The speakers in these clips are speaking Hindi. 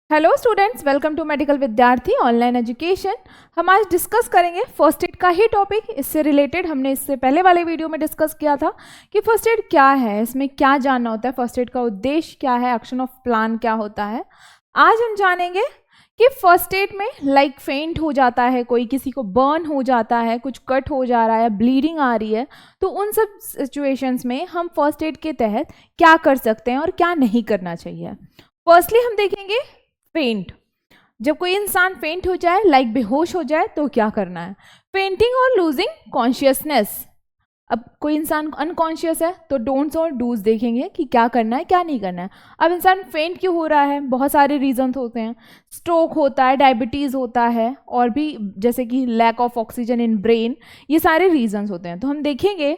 Hello students, welcome to medical Vidyarthi online education. हम आज डिस्कस करेंगे फर्स्ट एड का ही टॉपिक। इससे रिलेटेड हमने इससे पहले वाले वीडियो में डिस्कस किया था कि फर्स्ट एड क्या है, इसमें क्या जानना होता है, फर्स्ट एड का उद्देश्य क्या है, एक्शन ऑफ प्लान क्या होता है। आज हम जानेंगे कि फर्स्ट एड में लाइक फेंट हो जाता है कोई, किसी को बर्न हो जाता है, कुछ कट हो जा रहा है, ब्लीडिंग आ रही है, तो उन सब सिचुएशंस में हम फर्स्ट एड के तहत क्या कर सकते हैं और क्या नहीं करना चाहिए। फर्स्टली हम देखेंगे फेंट। जब कोई इंसान फेंट हो जाए, लाइक बेहोश हो जाए, तो क्या करना है। फेंटिंग और लूजिंग कॉन्शियसनेस। अब कोई इंसान अनकॉन्शियस है तो डोंट्स और डूज देखेंगे कि क्या करना है क्या नहीं करना है। अब इंसान फेंट क्यों हो रहा है, बहुत सारे रीजन होते हैं। स्ट्रोक होता है, डायबिटीज़ होता है, और भी जैसे कि lack of oxygen in brain, ये सारे रीजन होते हैं। तो हम देखेंगे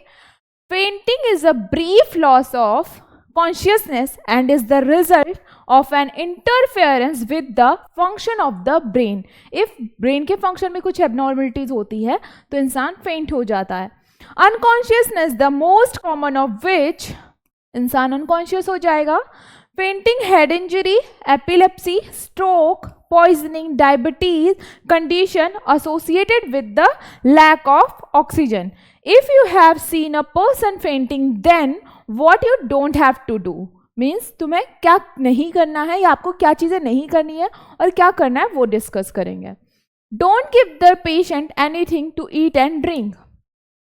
fainting is a brief loss of consciousness and is the result of an interference with the function of the brain. if brain के function में कुछ abnormalities होती है तो इंसान faint हो जाता है। unconsciousness, the most common of which इंसान unconscious हो जाएगा। fainting, head injury, epilepsy, stroke, poisoning, diabetes condition associated with the lack of oxygen. If you have seen a person fainting, then what you don't have to do means तुम्हें क्या नहीं करना है या आपको क्या चीज़ें नहीं करनी है और क्या करना है वो डिस्कस करेंगे। Don't give the patient anything to eat and drink.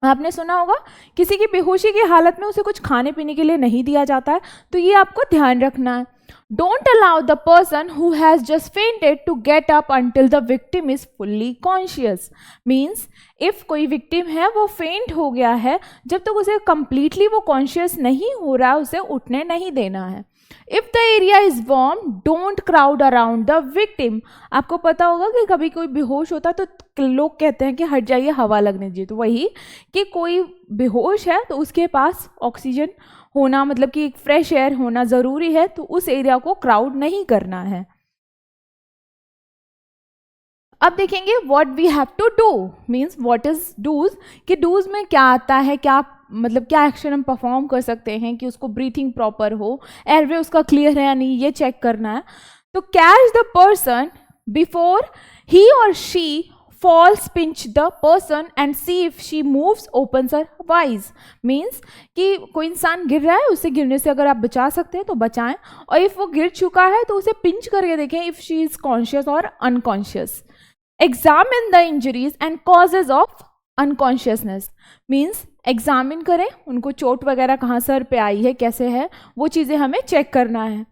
आपने सुना होगा किसी की बेहोशी की हालत में उसे कुछ खाने पीने के लिए नहीं दिया जाता है, तो ये आपको ध्यान रखना है। Don't allow the person who has just fainted to get up until the victim is fully conscious. Means if कोई victim है वो faint हो गया है, जब तक उसे completely वो conscious नहीं हो रहा उसे उठने नहीं देना है। If the area is warm, don't crowd around the victim. आपको पता होगा कि कभी कोई बेहोश होता है तो लोग कहते हैं कि हट जाइए, हवा लगने दीजिए। तो वही कि कोई बेहोश है तो उसके पास ऑक्सीजन होना, मतलब कि एक फ्रेश एयर होना ज़रूरी है, तो उस एरिया को क्राउड नहीं करना है। अब देखेंगे what we have to do, means what is dos, कि डूज में क्या आता है, क्या मतलब क्या एक्शन हम परफॉर्म कर सकते हैं कि उसको ब्रीथिंग प्रॉपर हो, एयरवे उसका क्लियर है या नहीं, ये चेक करना है। तो catch the person before he और she falls, pinch the person and see if she moves, opens her eyes. Means कि कोई इंसान गिर रहा है, उसे गिरने से अगर आप बचा सकते हैं तो बचाएं, और इफ वो गिर चुका है तो उसे पिंच करके देखें इफ शी इज कॉन्शियस और unconscious. Examine the injuries and causes of unconsciousness. Means examine करें उनको, चोट वगैरह कहाँ सर पे आई है, कैसे है, वो चीज़ें हमें चेक करना है।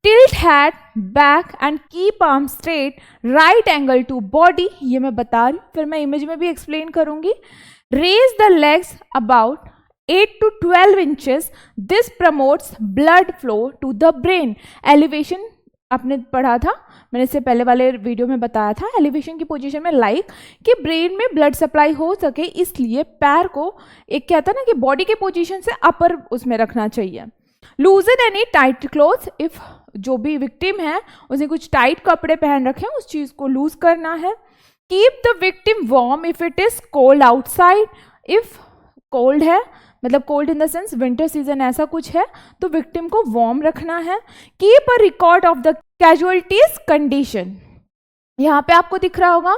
Tilt head back and keep arm straight, right angle to body, ये मैं बता रही हूँ, फिर मैं इमेज में भी एक्सप्लेन करूँगी। Raise the legs about 8 to 12 inches. This promotes blood flow to the brain. Elevation आपने पढ़ा था, मैंने इससे पहले वाले वीडियो में बताया था। एलिवेशन की पोजीशन में लाइक कि ब्रेन में ब्लड सप्लाई हो सके, इसलिए पैर को एक कहता है ना कि बॉडी के पोजीशन से अपर उसमें रखना चाहिए। लूजन एनी टाइट क्लोथ, इफ जो भी विक्टिम है उसे कुछ टाइट कपड़े पहन रखे हैं, उस चीज़ को लूज करना है। Keep the victim warm if it is cold outside. If cold है, मतलब cold in the sense winter season ऐसा कुछ है, तो विक्टिम को वार्म रखना है। Keep a record of the casualties condition. यहाँ पे आपको दिख रहा होगा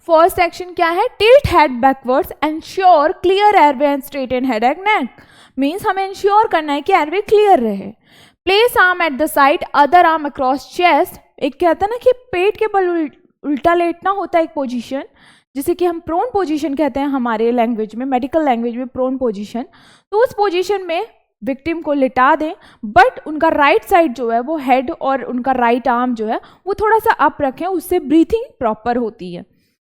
फर्स्ट एक्शन क्या है, tilt head backwards, ensure clear airway and straighten head and neck. Means हमें इंश्योर करना है कि एयरवे क्लियर रहे। Place arm at the side, other arm across chest. एक कहता है ना कि पेट के बल उल्टा लेटना होता है एक पोजीशन, जिसे कि हम प्रोन पोजीशन कहते हैं हमारे लैंग्वेज में, मेडिकल लैंग्वेज में प्रोन पोजीशन। तो उस पोजीशन में विक्टिम को लिटा दें, बट उनका राइट साइड जो है वो हेड और उनका राइट आर्म जो है वो थोड़ा सा अप रखें, उससे ब्रीथिंग प्रॉपर होती है।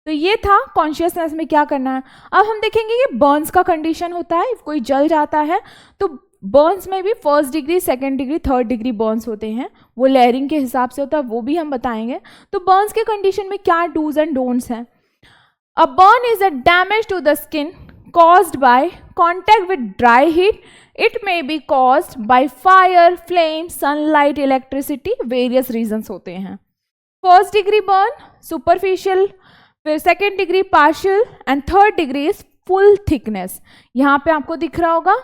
तो ये था कॉन्शियसनेस में क्या करना है। अब हम देखेंगे कि बर्न्स का कंडीशन होता है, कोई जल जाता है तो बर्न्स में भी first degree, second degree, third degree Burns होते हैं, वो लेयरिंग के हिसाब से होता है, वो भी हम बताएंगे। तो बर्न्स के कंडीशन में क्या डूज एंड डोंट्स हैं। A burn is a damage to the skin caused by contact with dry heat. It may be caused by fire, flame, sunlight, electricity, various reasons होते हैं। फर्स्ट डिग्री बर्न सुपरफिशियल, फिर second degree partial and third degree is full thickness. यहाँ पे आपको दिख रहा होगा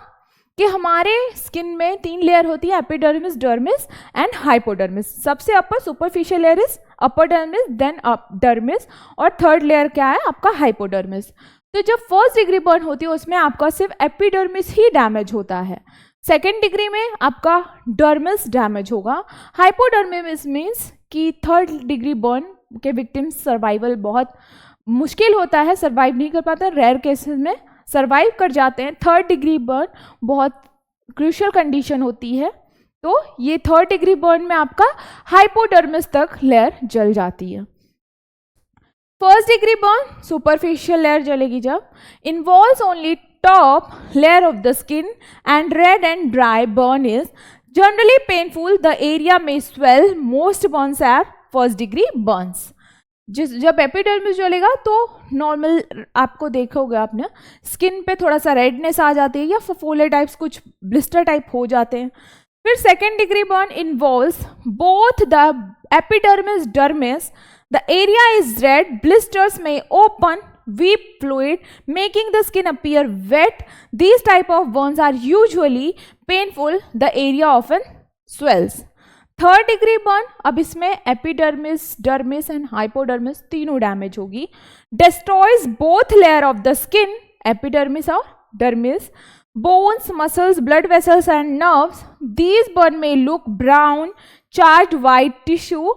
कि हमारे स्किन में 3 लेयर होती है, एपिडर्मिस, डर्मिस एंड हाइपोडर्मिस। सबसे upper superficial layer is upper dermis, then dermis, और थर्ड लेयर क्या है आपका हाइपोडर्मिस। तो जब फर्स्ट डिग्री बर्न होती है उसमें आपका सिर्फ एपिडर्मिस ही डैमेज होता है, सेकेंड डिग्री में आपका डर्मिस डैमेज होगा। हाइपोडर्मिस मीन्स कि थर्ड डिग्री बर्न के विक्टिम्स सर्वाइवल बहुत मुश्किल होता है, सर्वाइव नहीं कर पाते, रेयर केसेस में सर्वाइव कर जाते हैं। थर्ड डिग्री बर्न बहुत क्रूशियल कंडीशन होती है, तो ये थर्ड डिग्री बर्न में आपका हाइपोडर्मिस तक लेयर जल जाती है। First degree burn superficial layer जलेगी जब, involves only top layer of the skin and red and dry burn is generally painful, the area में swell, most burns are first degree burns. जब एपिडर्मिस जलेगा तो नॉर्मल आपको देखोगे आपने स्किन पे थोड़ा सा रेडनेस आ जाती है या फफोले टाइप्स, कुछ ब्लिस्टर टाइप हो जाते हैं। फिर second degree burn involves both the epidermis dermis, the area is red, blisters में open, weep fluid making the skin appear wet. These type of burns are usually painful, the area often swells. Third degree burn, अब इसमें एपिडर्मिस, डर्मिस एंड हाइपोडर्मिस तीनों डैमेज होगी, destroys both layer of the skin, epidermis और dermis, bones, muscles, blood vessels and nerves. These burn may look brown, charred white tissue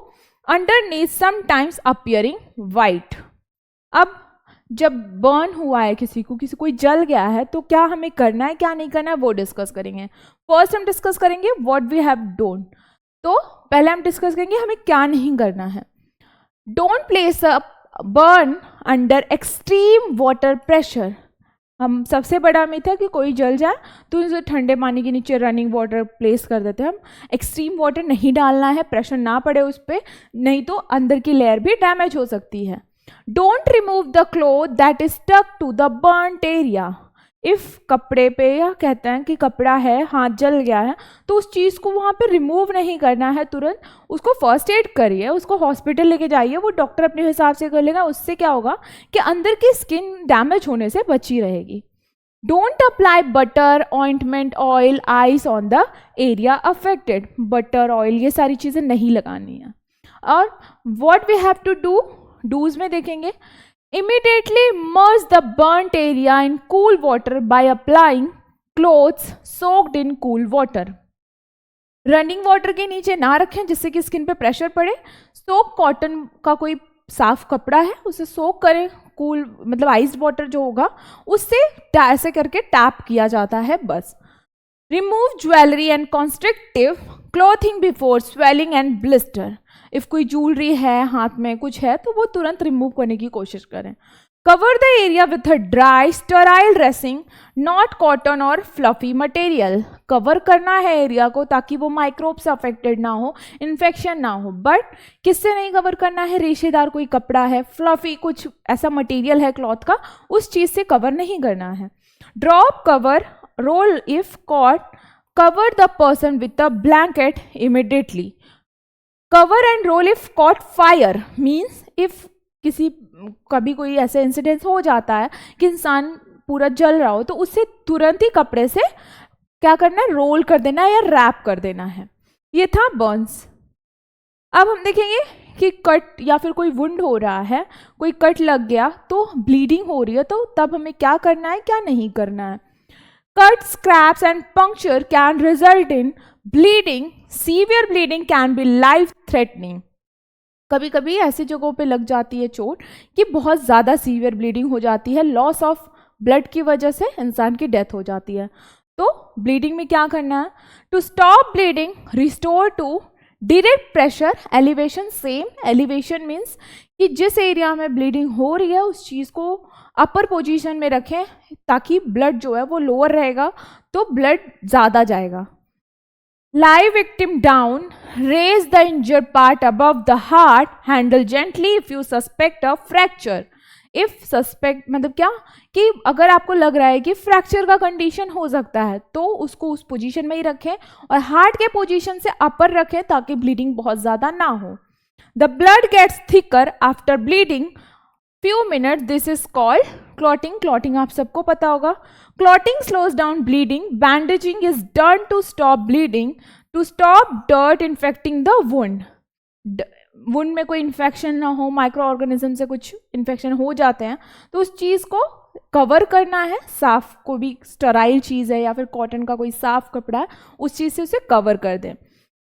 underneath, sometimes appearing white. अब जब बर्न हुआ है किसी कोई जल गया है तो क्या हमें करना है क्या नहीं करना है वो डिस्कस करेंगे। फर्स्ट हम डिस्कस करेंगे व्हाट वी हैव डोंट, तो पहले हम डिस्कस करेंगे हमें क्या नहीं करना है। Don't place a burn under extreme water pressure. हम सबसे बड़ा मिथ है कि कोई जल जाए तो उसे ठंडे पानी के नीचे रनिंग वाटर प्लेस कर देते हैं हम। एक्सट्रीम वाटर नहीं डालना है, प्रेशर ना पड़े उस पर, नहीं तो अंदर की लेयर भी डैमेज हो सकती है। Don't remove the cloth that is stuck to the burned area. If कपड़े पे, या कहते हैं कि कपड़ा है, हाथ जल गया है, तो उस चीज़ को वहाँ पे रिमूव नहीं करना है तुरंत, उसको फर्स्ट एड करिए, उसको हॉस्पिटल लेके जाइए, वो डॉक्टर अपने हिसाब से कर लेगा। उससे क्या होगा कि अंदर की स्किन डैमेज होने से बची रहेगी। Don't apply butter, ointment, oil, ice on the area affected. Butter, oil, ये सारी चीज़ें नहीं लगानी है। और what we have to do, dos में देखेंगे, immediately immerse the burnt area in cool water by applying clothes soaked in cool water. Running water के नीचे ना रखें जिससे कि स्किन पे प्रेशर पड़े। सोक कॉटन का कोई साफ कपड़ा है उसे सोक करें, कूल मतलब आइस्ड वाटर जो होगा उससे ऐसे करके टैप किया जाता है बस। Remove jewellery and constrictive clothing before swelling and blister. If कोई ज्वेलरी है, हाथ में कुछ है, तो वो तुरंत रिमूव करने की कोशिश करें। Cover the area with a dry sterile dressing, not cotton और फ्लफी मटेरियल। कवर करना है एरिया को ताकि वो माइक्रोब से अफेक्टेड ना हो, इन्फेक्शन ना हो। बट किससे नहीं कवर करना है, रेशेदार कोई कपड़ा है, फ्लफी कुछ ऐसा मटेरियल है क्लॉथ का, उस चीज़ से कवर नहीं करना है। Drop cover roll if caught, cover the person with a blanket immediately. Cover and roll if caught fire means if कभी कोई ऐसा इंसिडेंस हो जाता है कि इंसान पूरा जल रहा हो तो उससे तुरंत ही कपड़े से क्या करना है, रोल कर देना है या रैप कर देना है। ये था बर्न्स। अब हम देखेंगे कि कट या फिर कोई वुंड हो रहा है, कोई कट लग गया तो ब्लीडिंग हो रही है, तो तब हमें क्या करना है क्या नहीं करना है। Cut, scraps and puncture can result in bleeding, severe bleeding can be life threatening. कभी कभी ऐसी जगहों पे लग जाती है चोट कि बहुत ज़्यादा सीवियर ब्लीडिंग हो जाती है, लॉस ऑफ ब्लड की वजह से इंसान की डेथ हो जाती है। तो ब्लीडिंग में क्या करना है, to stop bleeding restore to direct pressure elevation. Same elevation means कि जिस एरिया में ब्लीडिंग हो रही है उस चीज़ को अपर पोजीशन में रखें ताकि ब्लड जो है वो लोअर रहेगा तो ब्लड ज़्यादा जाएगा। Lie victim down, raise the injured part above the heart, handle gently if you suspect a fracture. If suspect मतलब क्या कि अगर आपको लग रहा है कि फ्रैक्चर का कंडीशन हो सकता है तो उसको उस पोजीशन में ही रखें और हार्ट के पोजीशन से अपर रखें ताकि ब्लीडिंग बहुत ज़्यादा ना हो। The blood gets thicker after bleeding few minutes. This is called clotting, clotting आप सबको पता होगा. Clotting slows down bleeding. Bandaging is done to stop bleeding, to stop dirt infecting the wound. Wound में कोई इन्फेक्शन ना हो, माइक्रो ऑर्गेनिज्म से कुछ इन्फेक्शन हो जाते हैं तो उस चीज़ को कवर करना है. साफ, कोई भी स्टराइल चीज़ है या फिर कॉटन का कोई साफ कपड़ा है, उस चीज़ से उसे कवर कर दें.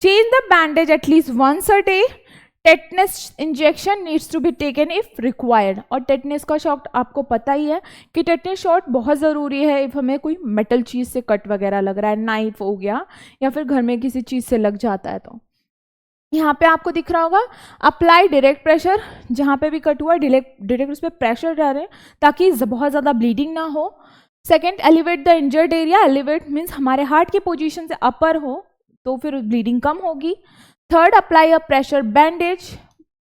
Change the bandage at least once a day. Tetanus injection needs to be taken if required. और टेटनस का शॉट आपको पता ही है कि टेटनस शॉट बहुत ज़रूरी है इफ हमें कोई मेटल चीज़ से कट वगैरह लग रहा है, नाइफ हो गया या फिर घर में किसी चीज़ से लग जाता है. तो यहाँ पे आपको दिख रहा होगा अप्लाई डायरेक्ट प्रेशर. जहाँ पे भी कट हुआ डायरेक्ट उस पर प्रेशर डालें ताकि बहुत ज़्यादा ब्लीडिंग ना हो. Second, elevate the injured area. Elevate means हमारे हार्ट की पोजीशन से अपर हो तो फिर ब्लीडिंग कम होगी. Third, apply a pressure bandage.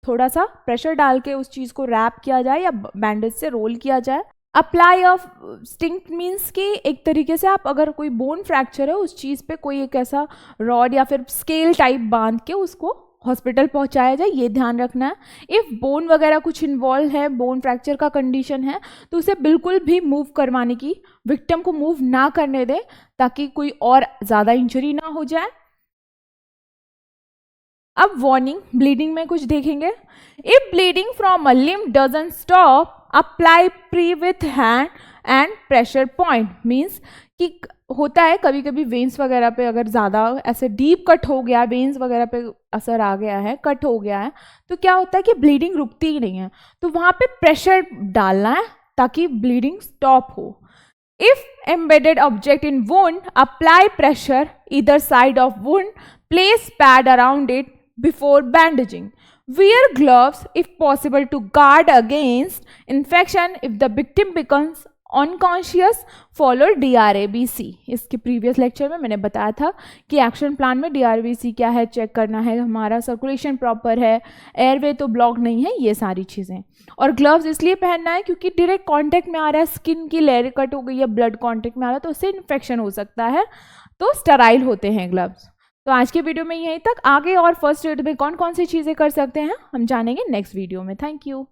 थोड़ा सा प्रेशर डाल के उस चीज़ को रैप किया जाए या बैंडेज से रोल किया जाए. अप्लाई ऑफ स्टिंग मीन्स कि एक तरीके से आप अगर कोई बोन फ्रैक्चर है उस चीज़ पे कोई एक ऐसा रॉड या फिर स्केल टाइप बांध के उसको हॉस्पिटल पहुंचाया जाए, ये ध्यान रखना है. इफ़ बोन वगैरह कुछ इन्वॉल्व है, बोन फ्रैक्चर का कंडीशन है, तो उसे बिल्कुल भी मूव करवाने की, विक्टिम को मूव ना करने दें ताकि कोई और ज़्यादा इंजरी ना हो जाए. अब वार्निंग, ब्लीडिंग में कुछ देखेंगे. If bleeding from a limb doesn't stop, apply pre with hand and pressure point. Means कि होता है कभी कभी वेन्स वगैरह पे अगर ज़्यादा ऐसे डीप कट हो गया, वेन्स वगैरह पे असर आ गया है, कट हो गया है, तो क्या होता है कि ब्लीडिंग रुकती ही नहीं है. तो वहाँ पे प्रेशर डालना है ताकि ब्लीडिंग स्टॉप हो. If embedded object in wound, apply pressure either side of wound. Place pad around it before bandaging. Wear gloves if possible to guard against infection. If the victim becomes unconscious, follow DRABC. इसके प्रीवियस लेक्चर में मैंने बताया था कि एक्शन प्लान में DRABC क्या है, चेक करना है हमारा सर्कुलेशन प्रॉपर है, एयरवे तो ब्लॉक नहीं है, ये सारी चीज़ें. और ग्लव्स इसलिए पहनना है क्योंकि डायरेक्ट कांटेक्ट में आ रहा है, स्किन की लेयर कट हो गई है, ब्लड कांटेक्ट में आ रहा है तो उससे इन्फेक्शन हो सकता है, तो स्टेराइल होते हैं ग्लव्स. तो आज के वीडियो में यहीं तक. आगे और फर्स्ट एड में कौन कौन सी चीज़ें कर सकते हैं हम जानेंगे नेक्स्ट वीडियो में. Thank you.